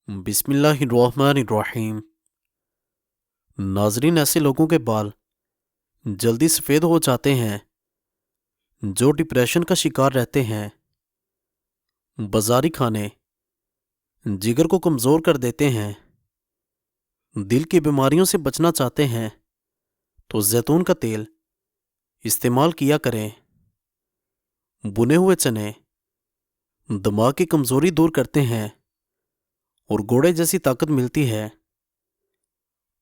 बिस्मिल्लाहिर्रहमानिर्रहीम। नाजरीन, ऐसे लोगों के बाल जल्दी सफ़ेद हो जाते हैं जो डिप्रेशन का शिकार रहते हैं। बाजारी खाने जिगर को कमज़ोर कर देते हैं। दिल की बीमारियों से बचना चाहते हैं तो जैतून का तेल इस्तेमाल किया करें। बुने हुए चने दिमाग की कमज़ोरी दूर करते हैं और घोड़े जैसी ताकत मिलती है।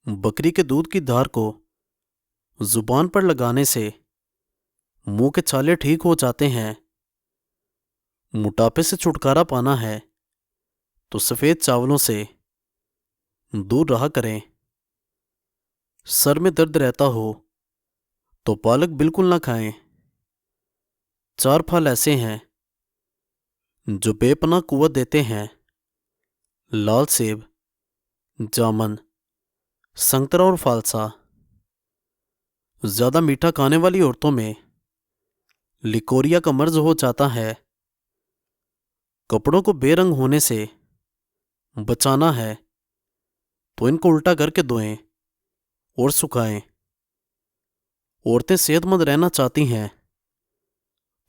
बकरी के दूध की धार को ज़ुबान पर लगाने से मुंह के छाले ठीक हो जाते हैं। मोटापे से छुटकारा पाना है तो सफ़ेद चावलों से दूर रहा करें। सर में दर्द रहता हो तो पालक बिल्कुल ना खाएं। 4 फल ऐसे हैं जो बेपनाह कुव्वत देते हैं: लाल सेब, जामन, संतरा और फालसा। ज़्यादा मीठा खाने वाली औरतों में लिकोरिया का मर्ज हो जाता है। कपड़ों को बेरंग होने से बचाना है तो इनको उल्टा करके धोएं और सुखाएं। औरतें सेहतमंद रहना चाहती हैं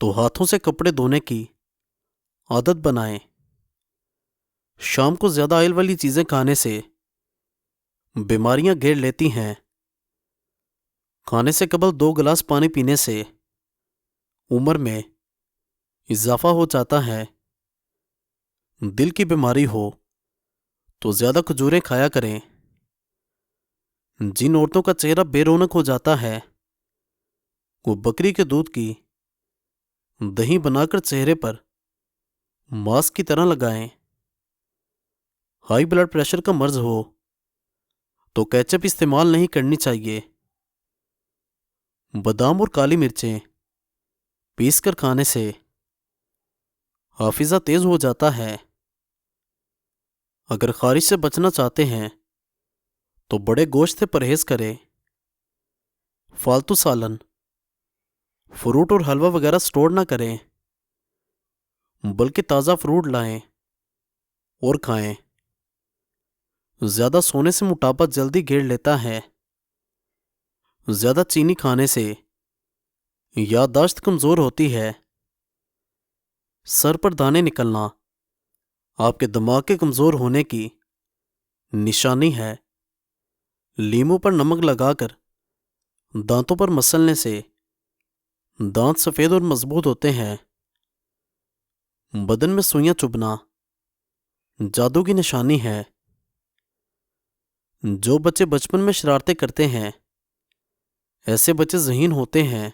तो हाथों से कपड़े धोने की आदत बनाएं। शाम को ज़्यादा ऑयल वाली चीज़ें खाने से बीमारियां घेर लेती हैं। खाने से कबल 2 गिलास पानी पीने से उम्र में इजाफा हो जाता है। दिल की बीमारी हो तो ज़्यादा खजूरें खाया करें। जिन औरतों का चेहरा बेरौनक हो जाता है वो बकरी के दूध की दही बनाकर चेहरे पर मास्क की तरह लगाएं। हाई ब्लड प्रेशर का मर्ज हो तो केचप इस्तेमाल नहीं करनी चाहिए। बादाम और काली मिर्चें पीसकर खाने से हाफिज़ा तेज़ हो जाता है। अगर खारिश से बचना चाहते हैं तो बड़े गोश्त से परहेज़ करें। फालतू सालन, फ्रूट और हलवा वगैरह स्टोर ना करें, बल्कि ताज़ा फ्रूट लाएं और खाएं। ज़्यादा सोने से मोटापा जल्दी घेर लेता है। ज़्यादा चीनी खाने से याददाश्त कमज़ोर होती है। सर पर दाने निकलना आपके दिमाग के कमज़ोर होने की निशानी है। लीमू पर नमक लगाकर दांतों पर मसलने से दांत सफ़ेद और मजबूत होते हैं। बदन में सुइयां चुभना जादू की निशानी है। जो बच्चे बचपन में शरारतें करते हैं ऐसे बच्चे ज़हीन होते हैं।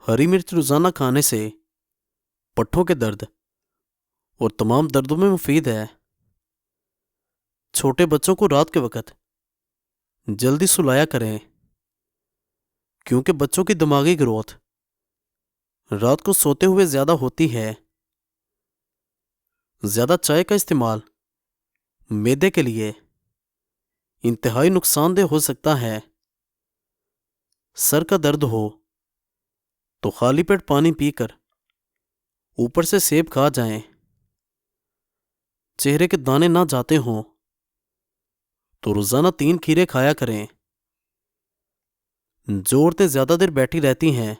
हरी मिर्च रोज़ाना खाने से पट्ठों के दर्द और तमाम दर्दों में मुफीद है। छोटे बच्चों को रात के वक्त जल्दी सुलाया करें क्योंकि बच्चों की दिमागी ग्रोथ रात को सोते हुए ज़्यादा होती है। ज़्यादा चाय का इस्तेमाल मैदे के लिए इंतहाई नुकसानदेह हो सकता है। सर का दर्द हो तो खाली पेट पानी पीकर ऊपर से सेब खा जाएं। चेहरे के दाने ना जाते हों तो रोज़ाना 3 खीरे खाया करें। जो औरतें ज़्यादा देर बैठी रहती हैं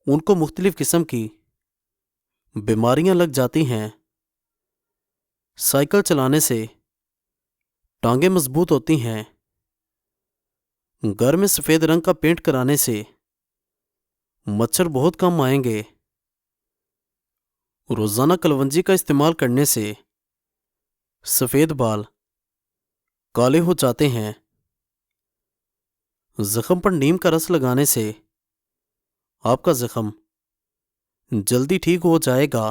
उनको मुख्तलिफ किस्म की बीमारियां लग जाती हैं। साइकिल चलाने से टांगें मजबूत होती हैं। घर में सफ़ेद रंग का पेंट कराने से मच्छर बहुत कम आएंगे। रोज़ाना कलवंजी का इस्तेमाल करने से सफ़ेद बाल काले हो जाते हैं। ज़ख्म पर नीम का रस लगाने से आपका ज़ख्म जल्दी ठीक हो जाएगा।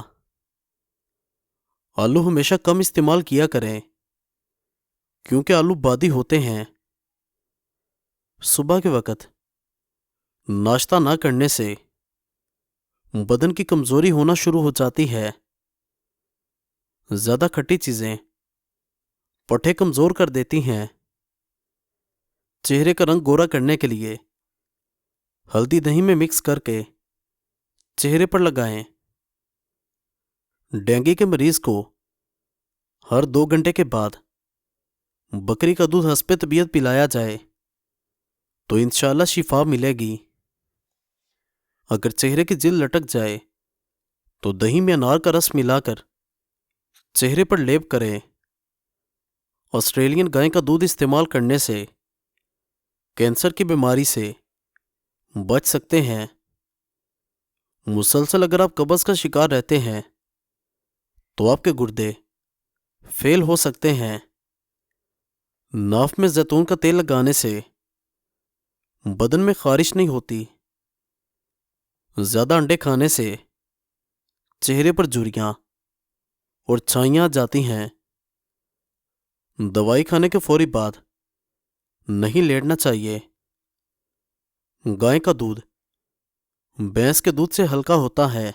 आलू हमेशा कम इस्तेमाल किया करें क्योंकि आलू बादी होते हैं। सुबह के वक्त नाश्ता ना करने से बदन की कमज़ोरी होना शुरू हो जाती है। ज़्यादा खट्टी चीज़ें पट्ठे कमज़ोर कर देती हैं। चेहरे का रंग गोरा करने के लिए हल्दी दही में मिक्स करके चेहरे पर लगाएं। डेंगू के मरीज़ को ہر 2 گھنٹے کے بعد بکری کا دودھ حسب طبیعت پلایا جائے تو انشاءاللہ شفا ملے گی۔ اگر چہرے کی جلد لٹک جائے تو دہی میں انار کا رس ملا کر چہرے پر لیپ کریں۔ آسٹریلین گائے کا دودھ استعمال کرنے سے کینسر کی بیماری سے بچ سکتے ہیں۔ مسلسل اگر آپ قبض کا شکار رہتے ہیں تو آپ کے گردے فیل ہو سکتے ہیں۔ ناف میں زیتون کا تیل لگانے سے بدن میں خارش نہیں ہوتی۔ زیادہ انڈے کھانے سے چہرے پر جھریاں اور چھائیاں آ جاتی ہیں۔ دوائی کھانے کے فوری بعد نہیں لیٹنا چاہیے۔ گائے کا دودھ بھینس کے دودھ سے ہلکا ہوتا ہے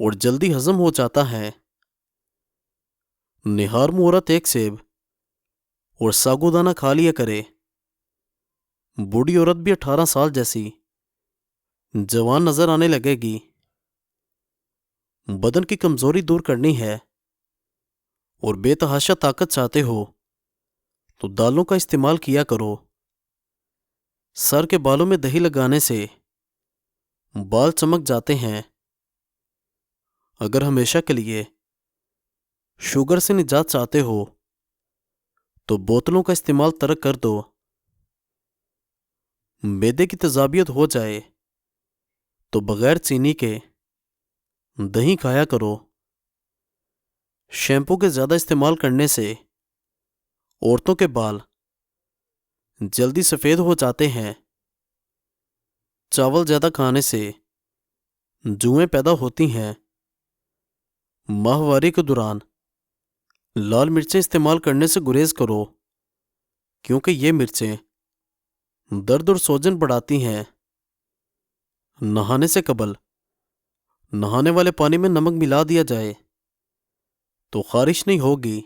اور جلدی ہضم ہو جاتا ہے۔ نہار منہ عورت 1 سیب اور ساگودانہ کھا لیا کرے۔ بوڑھی عورت بھی 18 سال جیسی جوان نظر آنے لگے گی۔ بدن کی کمزوری دور کرنی ہے اور بے تحاشا طاقت چاہتے ہو تو دالوں کا استعمال کیا کرو۔ سر کے بالوں میں دہی لگانے سے بال چمک جاتے ہیں۔ اگر ہمیشہ کے لیے شوگر سے نجات چاہتے ہو تو بوتلوں کا استعمال ترک کر دو۔ معدے کی تیزابیت ہو جائے تو بغیر چینی کے دہی کھایا کرو۔ شیمپو کے زیادہ استعمال کرنے سے عورتوں کے بال جلدی سفید ہو جاتے ہیں۔ چاول زیادہ کھانے سے جوئیں پیدا ہوتی ہیں۔ ماہواری کے دوران لال مرچیں استعمال کرنے سے گریز کرو کیونکہ یہ مرچیں درد اور سوجن بڑھاتی ہیں۔ نہانے سے قبل نہانے والے پانی میں نمک ملا دیا جائے تو خارش نہیں ہوگی۔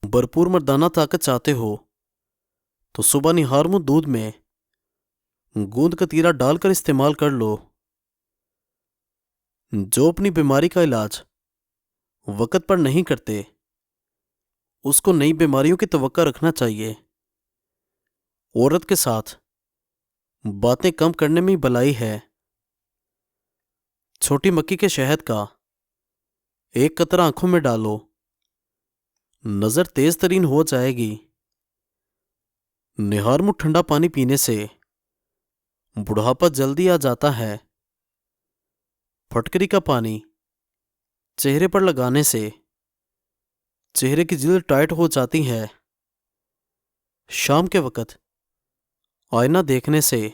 بھرپور مردانہ طاقت چاہتے ہو تو صبح نہار منہ دودھ میں گوند کتیرا ڈال کر استعمال کر لو۔ جو اپنی بیماری کا علاج وقت پر نہیں کرتے اس کو نئی بیماریوں کی توقع رکھنا چاہیے۔ عورت کے ساتھ باتیں کم کرنے میں بھلائی ہے۔ چھوٹی مکھی کے شہد کا 1 قطرہ آنکھوں میں ڈالو، نظر تیز ترین ہو جائے گی۔ نہار منہ ٹھنڈا پانی پینے سے بڑھاپا جلدی آ جاتا ہے۔ پھٹکری کا پانی چہرے پر لگانے سے چہرے کی جلد ٹائٹ ہو جاتی ہے۔ شام کے وقت آئینہ دیکھنے سے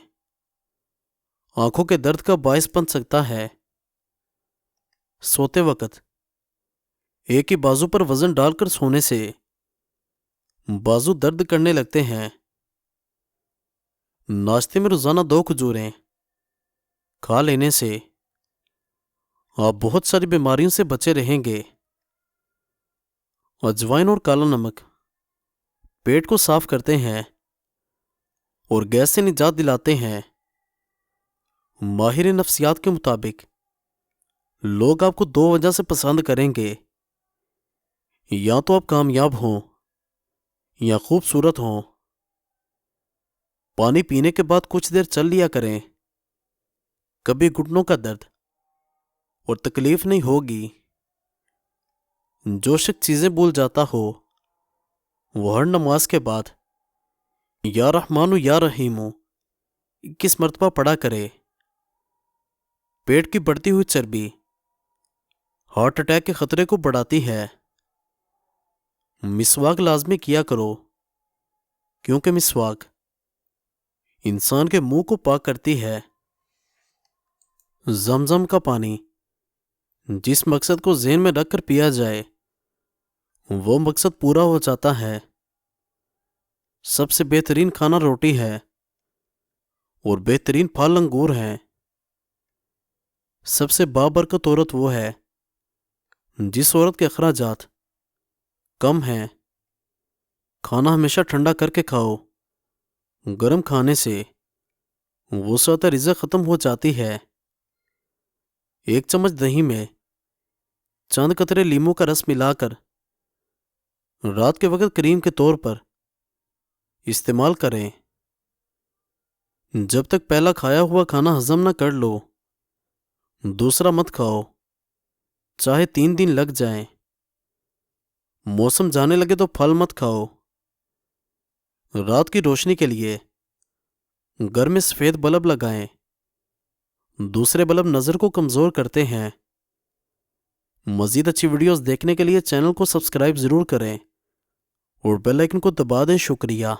آنکھوں کے درد کا باعث بن سکتا ہے۔ سوتے وقت ایک ہی بازو پر وزن ڈال کر سونے سے بازو درد کرنے لگتے ہیں۔ ناشتے میں روزانہ 2 کھجوریں کھا لینے سے آپ بہت ساری بیماریوں سے بچے رہیں گے۔ اجوائن اور کالا نمک پیٹ کو صاف کرتے ہیں اور گیس سے نجات دلاتے ہیں۔ ماہر نفسیات کے مطابق لوگ آپ کو 2 وجہ سے پسند کریں گے، یا تو آپ کامیاب ہوں یا خوبصورت ہوں۔ پانی پینے کے بعد کچھ دیر چل لیا کریں، کبھی گھٹنوں کا درد اور تکلیف نہیں ہوگی۔ جو شخص چیزیں بھول جاتا ہو وہ ہر نماز کے بعد یا رحمانو یا رحیمو 21 مرتبہ پڑھا کرے۔ پیٹ کی بڑھتی ہوئی چربی ہارٹ اٹیک کے خطرے کو بڑھاتی ہے۔ مسواک لازمی کیا کرو کیونکہ مسواک انسان کے منہ کو پاک کرتی ہے۔ زمزم کا پانی جس مقصد کو ذہن میں رکھ کر پیا جائے وہ مقصد پورا ہو جاتا ہے۔ سب سے بہترین کھانا روٹی ہے اور بہترین پھل انگور ہیں۔ سب سے بابرکت عورت وہ ہے جس عورت کے اخراجات کم ہیں۔ کھانا ہمیشہ ٹھنڈا کر کے کھاؤ، گرم کھانے سے وسعت رزق ختم ہو جاتی ہے۔ 1 چمچ دہی میں चंद कतरे लीमू का रस मिलाकर रात के वक्त क्रीम के तौर पर इस्तेमाल करें। जब तक पहला खाया हुआ खाना हजम न कर लो, दूसरा मत खाओ, चाहे 3 दिन लग जाएं। मौसम जाने लगे तो फल मत खाओ। रात की रोशनी के लिए घर में सफ़ेद बल्ब लगाएं। दूसरे बल्ब नज़र को कमज़ोर करते हैं। मज़ीद अच्छी वीडियोस देखने के लिए चैनल को सब्सक्राइब ज़रूर करें और बेल आइकन को दबा दें। शुक्रिया।